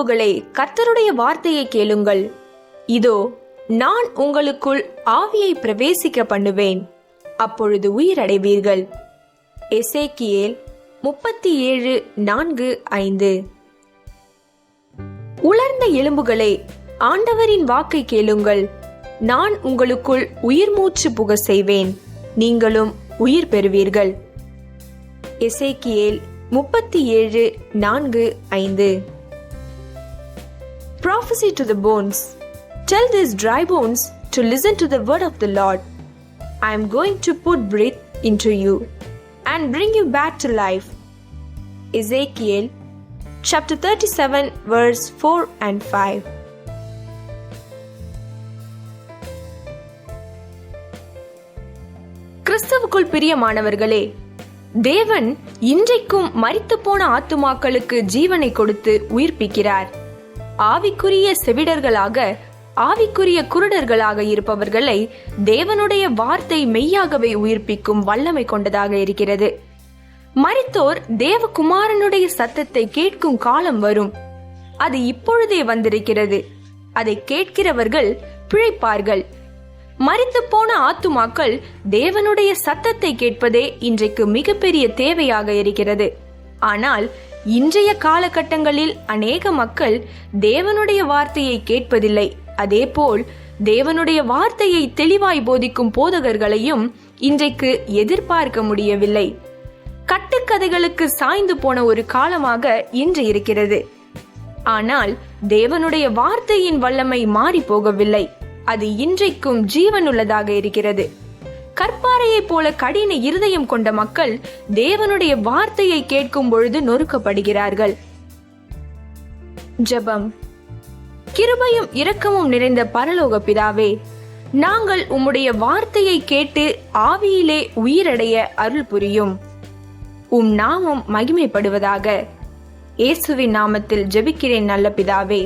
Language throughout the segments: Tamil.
எலும்புகளே, கர்த்தருடைய வார்த்தையை கேளுங்கள். இதோ, நான் உங்களுக்குள் ஆவியை பிரவேசிக்க பண்ணுவேன், அப்பொழுது உயிரடைவீர்கள். எசேக்கியேல் 37:4-5. உலர்ந்த எலும்புகளே, ஆண்டவரின் வாக்கை கேளுங்கள். நான் உங்களுக்குள் உயிர் மூச்சு புக செய்வேன், நீங்களும் உயிர் பெறுவீர்கள். எசேக்கியேல் 37:4-5. Prophecy to the bones. Tell these dry bones to listen to the word of the Lord. I am going to put breath into you and bring you back to life. Ezekiel chapter 37 verse 4 and 5. கிறிஸ்துவுக்குள் பிரியமானவர்களே, தேவன் இன்றைக்கும் மரித்துப்போன ஆத்துமாக்களுக்கு ஜீவனை கொடுத்து உயிர்ப்பிக்கிறார். ஆவிக்குரிய செவிடர்களாக, ஆவிக்குரிய குருடர்களாக இருப்பவர்களை தேவனுடைய வார்த்தை மெய்யாகவே உயிர்ப்பிக்கும் வல்லமை கொண்டதாக இருக்கிறது. மரித்தோர் தேவகுமாரனுடைய சத்தத்தை கேட்கும் காலம் வரும். அது இப்பொழுதே வந்திருக்கிறது. அதை கேட்கிறவர்கள் பிழைப்பார்கள். மரித்து போன ஆத்துமாக்கள் தேவனுடைய சத்தத்தை கேட்பதே இன்றைக்கு மிகப்பெரிய தேவையாக இருக்கிறது. ஆனால் இன்றைய காலகட்டங்களில் அநேக மக்கள் தேவனுடைய வார்த்தையை கேட்பதில்லை. அதேபோல் தேவனுடைய வார்த்தையை தெளிவாய் போதிக்கும் போதகர்களையும் இன்றைக்கு எதிர்பார்க்க முடியவில்லை. கட்டுக்கதைகளுக்கு சாய்ந்து போன ஒரு காலமாக இன்று இருக்கிறது. ஆனால் தேவனுடைய வார்த்தையின் வல்லமை மாறி போகவில்லை. அது இன்றைக்கும் ஜீவனுள்ளதாக இருக்கிறது. கற்பாறையை போல கடின இருதயம் கொண்ட மக்கள் தேவனுடைய வார்த்தையை கேட்கும் பொழுது நொறுக்கப்படுகிறார்கள். ஜெபம். கிருபையும் இரக்கமும் நிறைந்த பரலோக பிதாவே, நாங்கள் உம்முடைய வார்த்தையை கேட்டு ஆவியிலே உயிரடைய அருள் புரியும். உம் நாமம் மகிமைப்படுவதாக. இயேசுவின் நாமத்தில் ஜெபிக்கிறேன் நல்ல பிதாவே.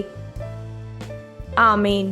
ஆமேன்.